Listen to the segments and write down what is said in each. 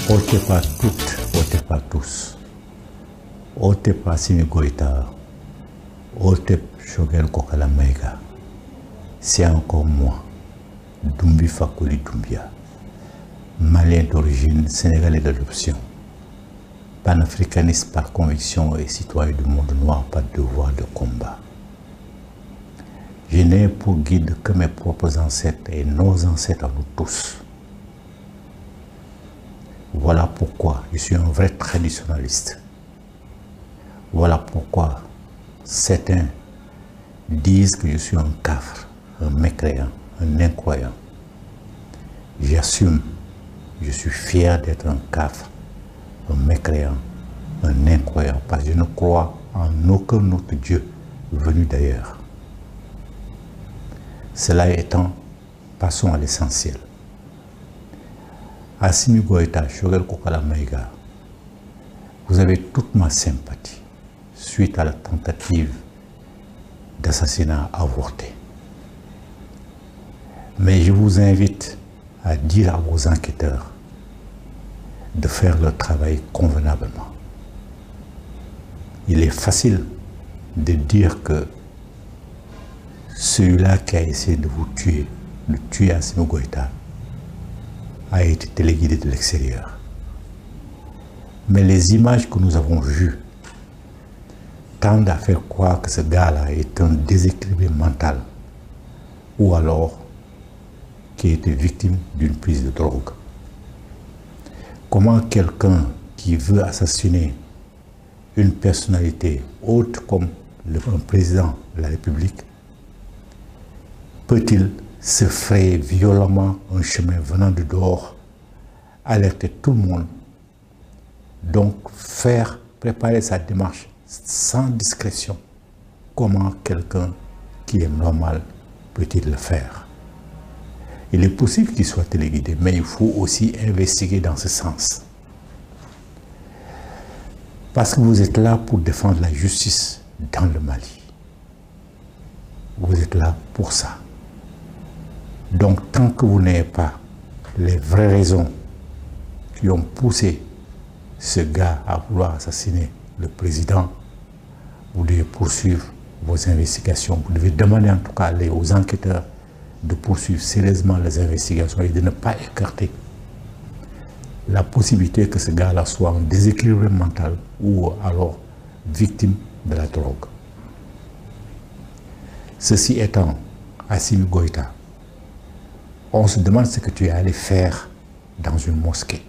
Ôtez pas toutes, ôtez pas tous. Ôtez pas Simi Goïta, ôtez Choguel Kokala Maïga. C'est encore moi, Dumbi Fakoli Doumbia, malien d'origine, sénégalais d'adoption, panafricaniste par conviction et citoyen du monde noir par devoir de combat. Je n'ai pour guide que mes propres ancêtres et nos ancêtres à nous tous. Voilà pourquoi je suis un vrai traditionnaliste. Voilà pourquoi certains disent que je suis un cafre, un mécréant, un incroyant. J'assume, je suis fier d'être un cafre, un mécréant, un incroyant, parce que je ne crois en aucun autre Dieu venu d'ailleurs. Cela étant, passons à l'essentiel. Assimi Goïta, Choguel Kokala Maïga, vous avez toute ma sympathie suite à la tentative d'assassinat avorté. Mais je vous invite à dire à vos enquêteurs de faire leur travail convenablement. Il est facile de dire que celui-là qui a essayé de vous tuer, de tuer Assimi Goïta, a été téléguidé de l'extérieur. Mais les images que nous avons vues tendent à faire croire que ce gars-là est un déséquilibré mental ou alors qui a été victime d'une prise de drogue. Comment quelqu'un qui veut assassiner une personnalité haute comme un président de la République peut-il se frayer violemment un chemin venant de dehors, alerter tout le monde, donc préparer sa démarche sans discrétion? Comment quelqu'un qui est normal peut-il le faire? Il est possible qu'il soit téléguidé, mais il faut aussi investiguer dans ce sens. Parce que vous êtes là pour défendre la justice dans le Mali. Vous êtes là pour ça. Donc, tant que vous n'avez pas les vraies raisons qui ont poussé ce gars à vouloir assassiner le président, vous devez poursuivre vos investigations. Vous devez demander en tout cas aux enquêteurs de poursuivre sérieusement les investigations et de ne pas écarter la possibilité que ce gars-là soit un déséquilibre mental ou alors victime de la drogue. Ceci étant, Assimi Goïta, on se demande ce que tu es allé faire dans une mosquée,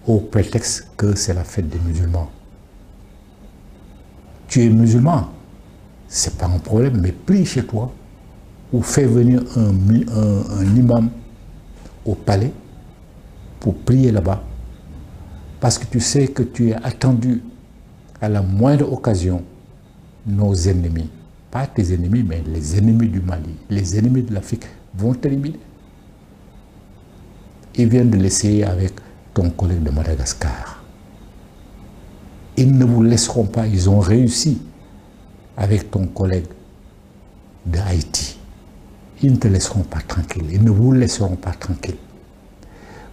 au prétexte que c'est la fête des musulmans. Tu es musulman, c'est pas un problème, mais prie chez toi, ou fais venir un imam au palais pour prier là-bas, parce que tu sais que tu es attendu à la moindre occasion. Nos ennemis, pas tes ennemis, mais les ennemis du Mali, les ennemis de l'Afrique vont t'éliminer. Ils viennent de l'essayer avec ton collègue de Madagascar. Ils ne vous laisseront pas, ils ont réussi avec ton collègue de Haïti. Ils ne te laisseront pas tranquille, ils ne vous laisseront pas tranquille.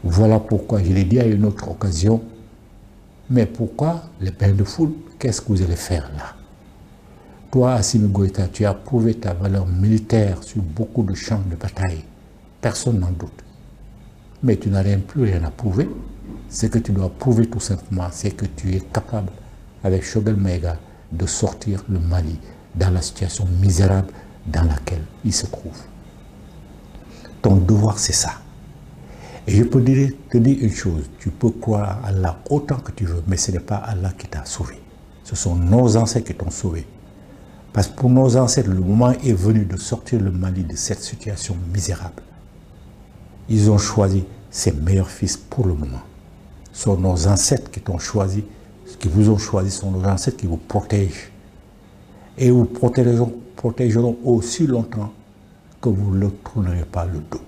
Voilà pourquoi je l'ai dit à une autre occasion, mais pourquoi les bains de foule? Qu'est-ce que vous allez faire là? Toi, Assimi Goïta, tu as prouvé ta valeur militaire sur beaucoup de champs de bataille. Personne n'en doute. Mais tu n'as rien à prouver. Ce que tu dois prouver tout simplement, c'est que tu es capable, avec Choguel Maïga, de sortir le Mali dans la situation misérable dans laquelle il se trouve. Ton devoir, c'est ça. Et je peux te dire une chose, tu peux croire à Allah autant que tu veux, mais ce n'est pas Allah qui t'a sauvé. Ce sont nos ancêtres qui t'ont sauvé. Parce que pour nos ancêtres, le moment est venu de sortir le Mali de cette situation misérable. Ils ont choisi ses meilleurs fils pour le moment. Ce sont nos ancêtres qui t'ont choisi, qui vous ont choisi, ce sont nos ancêtres qui vous protègent. Et vous protégeront aussi longtemps que vous ne leur tournerez pas le dos.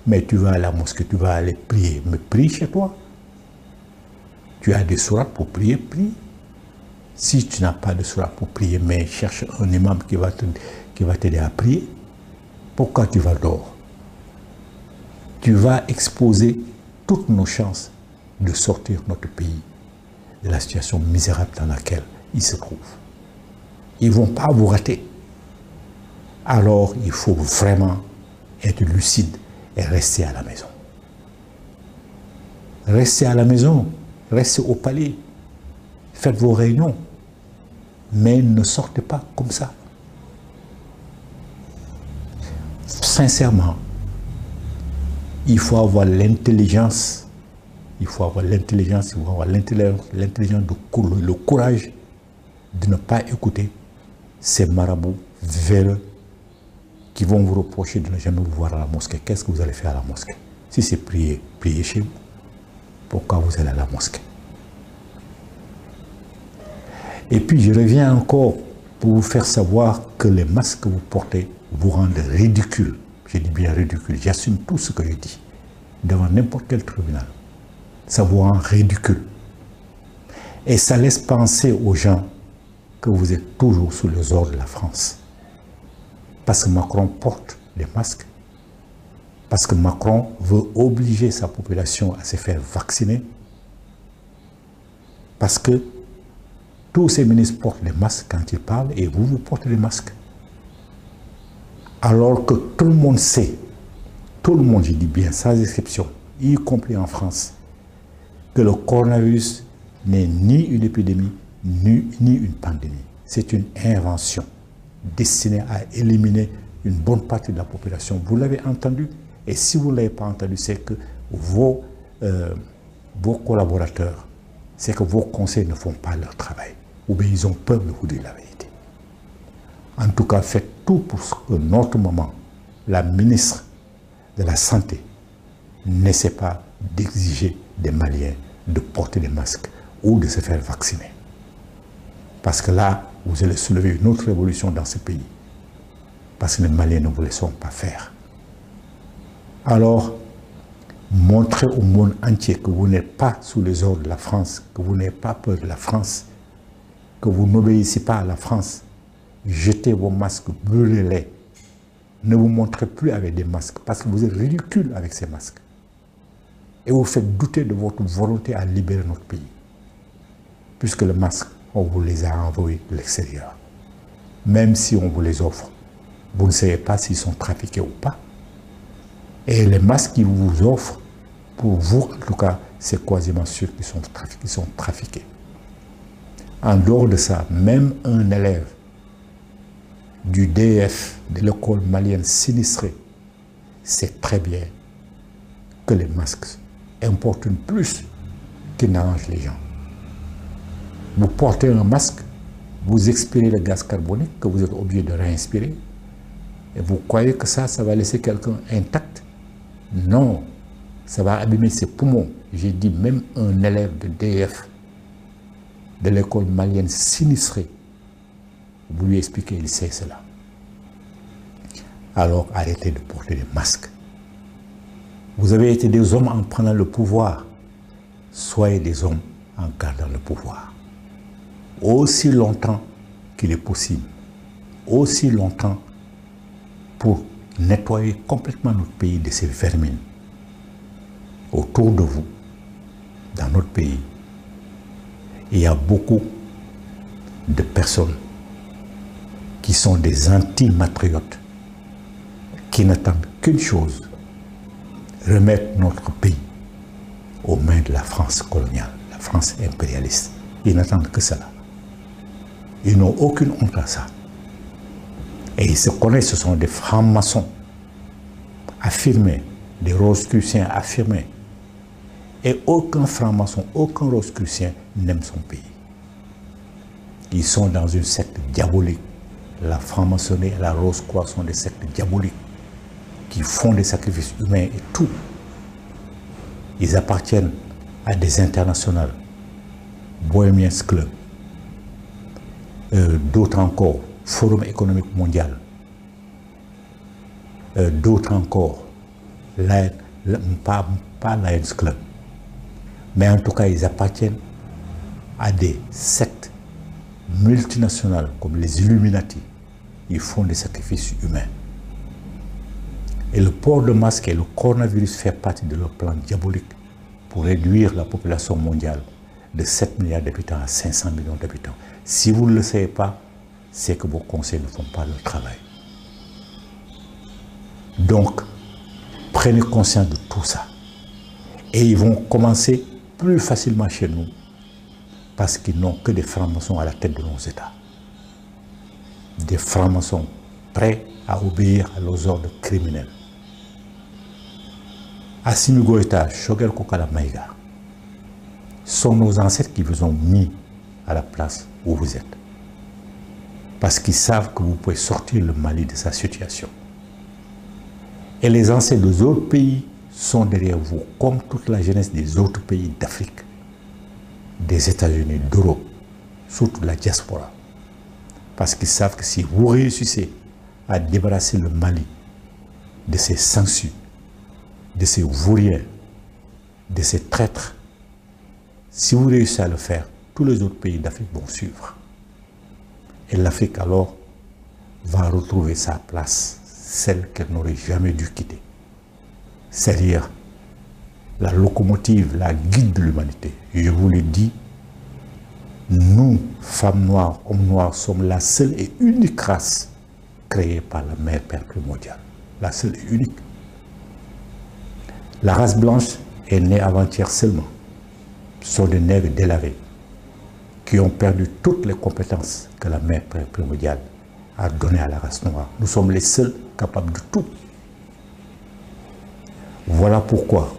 Mais tu vas à la mosquée, tu vas aller prier. Mais prie chez toi. Tu as des sourates pour prier, prie. Si tu n'as pas de sourate pour prier, mais cherche un imam qui va t'aider à prier, pourquoi tu vas dehors? Tu vas exposer toutes nos chances de sortir notre pays de la situation misérable dans laquelle il se trouve. Ils ne vont pas vous rater. Alors, il faut vraiment être lucide et rester à la maison. Restez à la maison, restez au palais, faites vos réunions, mais ne sortez pas comme ça. Sincèrement, il faut avoir l'intelligence, il faut avoir l'intelligence, le courage de ne pas écouter ces marabouts véreux qui vont vous reprocher de ne jamais vous voir à la mosquée. Qu'est-ce que vous allez faire à la mosquée? Si c'est prier, priez chez vous. Pourquoi vous allez à la mosquée? Et puis je reviens encore pour vous faire savoir que les masques que vous portez vous rendent ridicule. Je dis bien ridicule, j'assume tout ce que je dis devant n'importe quel tribunal. Ça vous rend ridicule. Et ça laisse penser aux gens que vous êtes toujours sous les ordres de la France. Parce que Macron porte les masques, parce que Macron veut obliger sa population à se faire vacciner, parce que tous ces ministres portent les masques quand ils parlent et vous portez les masques. Alors que tout le monde sait, tout le monde, je dis bien, sans exception, y compris en France, que le coronavirus n'est ni une épidémie, ni une pandémie. C'est une invention destinée à éliminer une bonne partie de la population. Vous l'avez entendu, et si vous ne l'avez pas entendu, c'est que vos collaborateurs, c'est que vos conseils ne font pas leur travail, ou bien ils ont peur de vous dire la vérité. En tout cas, faites tout pour que notre maman, la ministre de la Santé, n'essaie pas d'exiger des Maliens de porter des masques ou de se faire vacciner. Parce que là, vous allez soulever une autre révolution dans ce pays. Parce que les Maliens ne vous laisseront pas faire. Alors, montrez au monde entier que vous n'êtes pas sous les ordres de la France, que vous n'avez pas peur de la France, que vous n'obéissez pas à la France. Jetez vos masques, brûlez-les. Ne vous montrez plus avec des masques parce que vous êtes ridicule avec ces masques. Et vous faites douter de votre volonté à libérer notre pays. Puisque les masques, on vous les a envoyés de l'extérieur. Même si on vous les offre, vous ne savez pas s'ils sont trafiqués ou pas. Et les masques qu'ils vous offrent, pour vous en tout cas, c'est quasiment sûr qu'ils sont trafiqués. En dehors de ça, même un élève du DF, de l'école malienne sinistrée, sait très bien que les masques importunent plus qu'ils n'arrangent les gens. Vous portez un masque, vous expirez le gaz carbonique que vous êtes obligé de réinspirer, et vous croyez que ça va laisser quelqu'un intact? Non, ça va abîmer ses poumons. J'ai dit même un élève de DF, de l'école malienne sinistrée, vous lui expliquez, il sait cela. Alors arrêtez de porter des masques. Vous avez été des hommes en prenant le pouvoir. Soyez des hommes en gardant le pouvoir. Aussi longtemps qu'il est possible. Aussi longtemps pour nettoyer complètement notre pays de ces vermines. Autour de vous, dans notre pays, il y a beaucoup de personnes qui sont des anti-matriotes, qui n'attendent qu'une chose, remettre notre pays aux mains de la France coloniale, la France impérialiste. Ils n'attendent que cela. Ils n'ont aucune honte à ça. Et ils se connaissent, ce sont des francs-maçons affirmés, des rosicruciens affirmés. Et aucun franc-maçon, aucun rosicrucien n'aime son pays. Ils sont dans une secte diabolique. La franc-maçonnerie et la Rose-Croix sont des sectes diaboliques qui font des sacrifices humains et tout. Ils appartiennent à des internationales, Bohemians Club, d'autres encore, Forum économique mondial, d'autres encore, pas Lions Club, mais en tout cas ils appartiennent à des sectes multinationales comme les Illuminati. Ils font des sacrifices humains. Et le port de masque et le coronavirus fait partie de leur plan diabolique pour réduire la population mondiale de 7 milliards d'habitants à 500 millions d'habitants. Si vous ne le savez pas, c'est que vos conseils ne font pas leur travail. Donc, prenez conscience de tout ça. Et ils vont commencer plus facilement chez nous parce qu'ils n'ont que des francs-maçons à la tête de nos États. Des francs-maçons prêts à obéir à leurs ordres criminels. Assimi Goïta, Choguel Kokala Maïga sont nos ancêtres qui vous ont mis à la place où vous êtes. Parce qu'ils savent que vous pouvez sortir le Mali de sa situation. Et les ancêtres des autres pays sont derrière vous, comme toute la jeunesse des autres pays d'Afrique, des États-Unis, d'Europe, surtout la diaspora. Parce qu'ils savent que si vous réussissez à débarrasser le Mali de ces sanctions, de ces vauriens, de ces traîtres, si vous réussissez à le faire, tous les autres pays d'Afrique vont suivre. Et l'Afrique alors va retrouver sa place, celle qu'elle n'aurait jamais dû quitter. C'est-à-dire la locomotive, la guide de l'humanité. Je vous le dis, nous, femmes noires, hommes noirs, sommes la seule et unique race créée par la mère Père primordiale. La seule et unique. La race blanche est née avant-hier seulement. Ce sont des nègres délavés qui ont perdu toutes les compétences que la mère Père primordiale a données à la race noire. Nous sommes les seuls capables de tout. Voilà pourquoi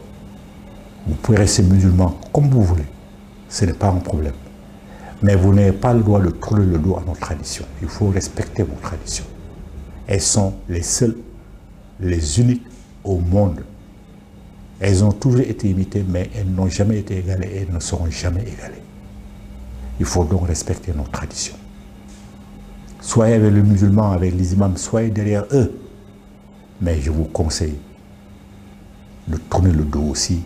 vous pouvez rester musulman comme vous voulez. Ce n'est pas un problème. Mais vous n'avez pas le droit de tourner le dos à nos traditions. Il faut respecter vos traditions. Elles sont les seules, les uniques au monde. Elles ont toujours été imitées, mais elles n'ont jamais été égalées et elles ne seront jamais égalées. Il faut donc respecter nos traditions. Soyez avec les musulmans, avec les imams, soyez derrière eux. Mais je vous conseille de tourner le dos aussi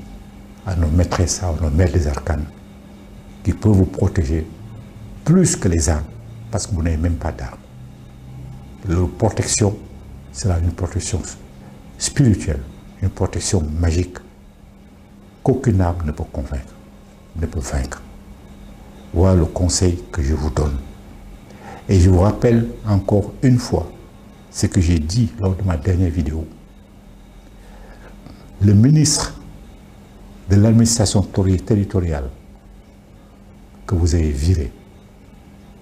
à nos maîtresses, à nos maîtres des arcanes, qui peuvent vous protéger plus que les armes, parce que vous n'avez même pas d'armes. Leur protection sera une protection spirituelle, une protection magique qu'aucune arme ne peut convaincre, ne peut vaincre. Voilà le conseil que je vous donne. Et je vous rappelle encore une fois ce que j'ai dit lors de ma dernière vidéo. Le ministre de l'administration territoriale que vous avez viré,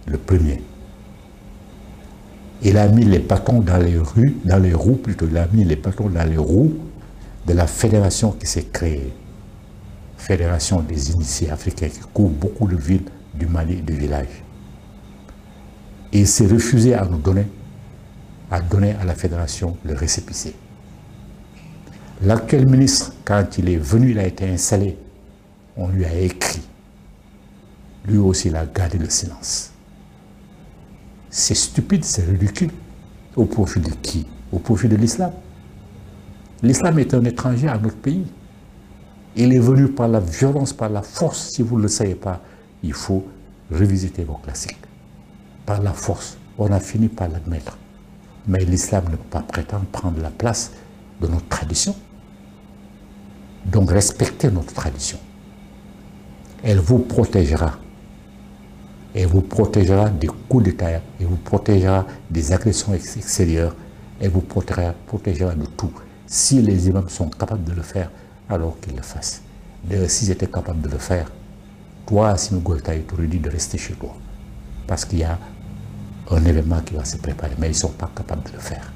le premier, il a mis les bâtons dans les roues plutôt, il a mis les bâtons dans les roues de la fédération qui s'est créée. Fédération des initiés africains qui couvre beaucoup de villes du Mali et de villages. Et il s'est refusé à nous donner, à donner à la fédération le récépissé. L'actuel ministre, quand il est venu, il a été installé, on lui a écrit. Lui aussi, il a gardé le silence. C'est stupide, c'est ridicule. Au profit de qui? Au profit de l'islam. L'islam est un étranger à notre pays. Il est venu par la violence, par la force. Si vous ne le savez pas, il faut revisiter vos classiques. Par la force, on a fini par l'admettre. Mais l'islam ne peut pas prétendre prendre la place de notre tradition. Donc respectez notre tradition. Elle vous protégera. Elle vous protégera des coups d'État. Elle vous protégera des agressions extérieures. Elle vous protégera de tout. Si les imams sont capables de le faire, alors qu'ils le fassent. D'ailleurs, s'ils étaient capables de le faire, toi, Assimi Goïta, il t'aurait dit de rester chez toi. Parce qu'il y a un événement qui va se préparer, mais ils ne sont pas capables de le faire.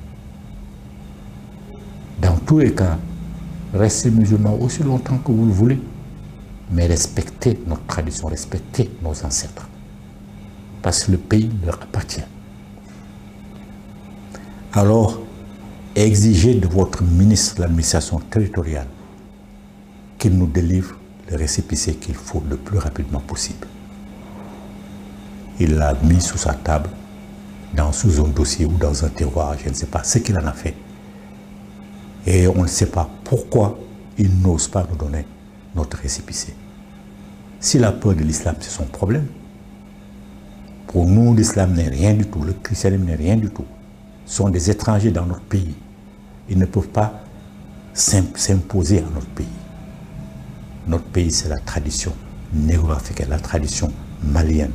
Dans tous les cas, restez musulmans aussi longtemps que vous le voulez, mais respectez notre tradition, respectez nos ancêtres. Parce que le pays leur appartient. Alors, exigez de votre ministre de l'administration territoriale qu'il nous délivre le récépissé qu'il faut le plus rapidement possible. Il l'a mis sous sa table, sous un dossier ou dans un tiroir, je ne sais pas ce qu'il en a fait. Et on ne sait pas pourquoi il n'ose pas nous donner notre récépissé. Si la peur de l'islam, c'est son problème, pour nous, l'islam n'est rien du tout, le christianisme n'est rien du tout. Ce sont des étrangers dans notre pays. Ils ne peuvent pas s'imposer à notre pays. Notre pays, c'est la tradition négro-africaine, la tradition malienne.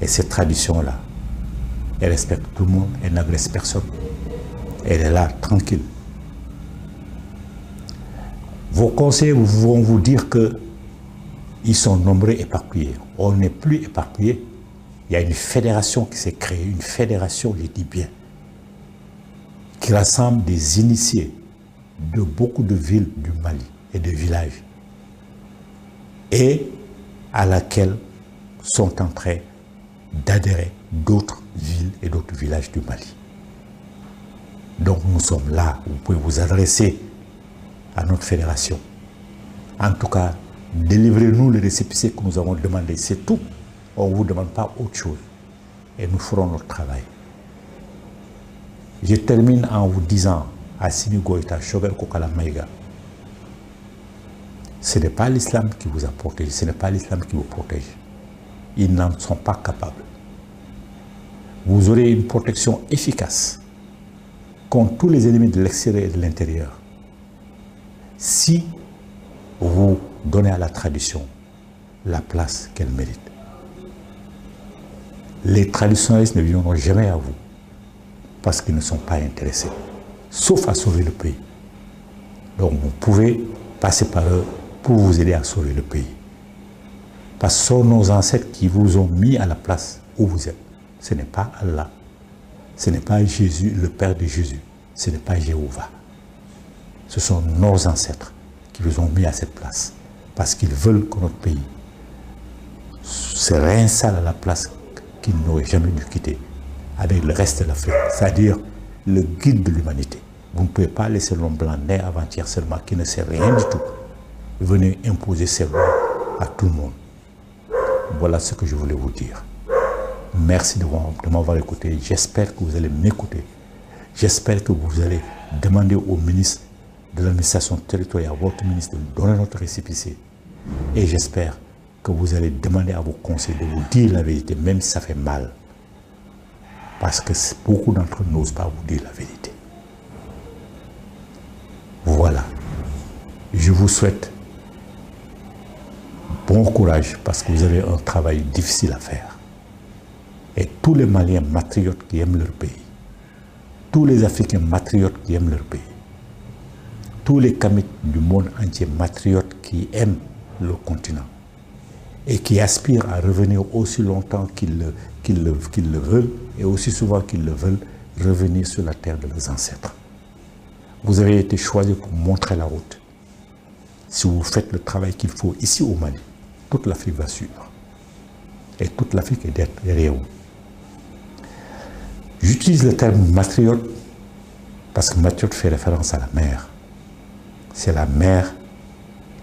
Et cette tradition-là, elle respecte tout le monde, elle n'agresse personne. Elle est là, tranquille. Vos conseillers vont vous dire qu'ils sont nombreux éparpillés. On n'est plus éparpillés. Il y a une fédération qui s'est créée, une fédération, je dis bien, qui rassemble des initiés de beaucoup de villes du Mali et de villages, et à laquelle sont en train d'adhérer d'autres villes et d'autres villages du Mali. Donc nous sommes là, vous pouvez vous adresser à notre fédération. En tout cas, délivrez-nous le récépissé que nous avons demandé, c'est tout. On ne vous demande pas autre chose. Et nous ferons notre travail. Je termine en vous disant à Simi Goïta, Choguel Kokala Maïga, ce n'est pas l'islam qui vous a protégé, ce n'est pas l'islam qui vous protège. Ils n'en sont pas capables. Vous aurez une protection efficace contre tous les ennemis de l'extérieur et de l'intérieur si vous donnez à la tradition la place qu'elle mérite. Les traditionnalistes ne viendront jamais à vous parce qu'ils ne sont pas intéressés, sauf à sauver le pays. Donc vous pouvez passer par eux pour vous aider à sauver le pays. Parce que ce sont nos ancêtres qui vous ont mis à la place où vous êtes. Ce n'est pas Allah, ce n'est pas Jésus, le Père de Jésus, ce n'est pas Jéhovah. Ce sont nos ancêtres qui vous ont mis à cette place parce qu'ils veulent que notre pays se réinstalle à la place qu'il n'aurait jamais dû quitter avec le reste de l'Afrique, c'est-à-dire le guide de l'humanité. Vous ne pouvez pas laisser l'homme blanc né avant-hier seulement qui ne sait rien du tout venir imposer ses lois à tout le monde. Voilà ce que je voulais vous dire. Merci de m'avoir écouté. J'espère que vous allez m'écouter. J'espère que vous allez demander au ministre de l'administration territoriale, à votre ministre, de donner notre récépissé. Et j'espère que vous allez demander à vos conseillers de vous dire la vérité, même si ça fait mal. Parce que beaucoup d'entre eux n'osent pas vous dire la vérité. Voilà. Je vous souhaite bon courage parce que vous avez un travail difficile à faire. Et tous les Maliens matriotes qui aiment leur pays, tous les Africains matriotes qui aiment leur pays, tous les Kamites du monde entier matriotes qui aiment le continent et qui aspirent à revenir aussi longtemps qu'ils le veulent et aussi souvent qu'ils le veulent, revenir sur la terre de leurs ancêtres. Vous avez été choisis pour montrer la route. Si vous faites le travail qu'il faut ici au Mali, toute l'Afrique va suivre. Et toute l'Afrique est derrière vous. J'utilise le terme matriote parce que matriote fait référence à la mer. C'est la mer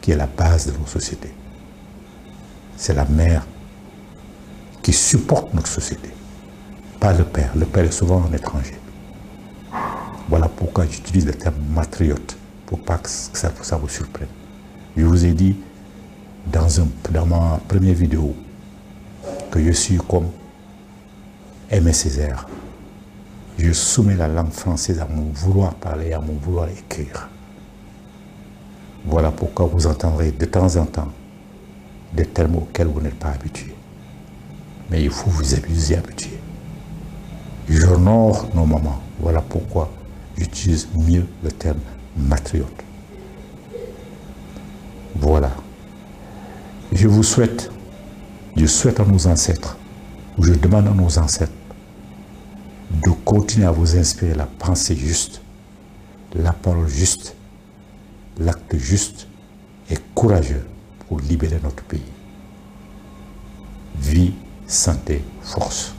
qui est la base de nos sociétés. C'est la mère qui supporte notre société, pas le père. Le père est souvent un étranger. Voilà pourquoi j'utilise le terme matriote, pour pas que ça vous surprenne. Je vous ai dit dans ma première vidéo que je suis comme Aimé Césaire. Je soumets la langue française à mon vouloir parler, à mon vouloir écrire. Voilà pourquoi vous entendrez de temps en temps des termes auxquels vous n'êtes pas habitués. Mais il faut vous y habituer. J'honore nos mamans. Voilà pourquoi j'utilise mieux le terme matriote. Voilà. Je souhaite à nos ancêtres, ou je demande à nos ancêtres, de continuer à vous inspirer la pensée juste, la parole juste, l'acte juste et courageux pour libérer notre pays. Vie, santé, force.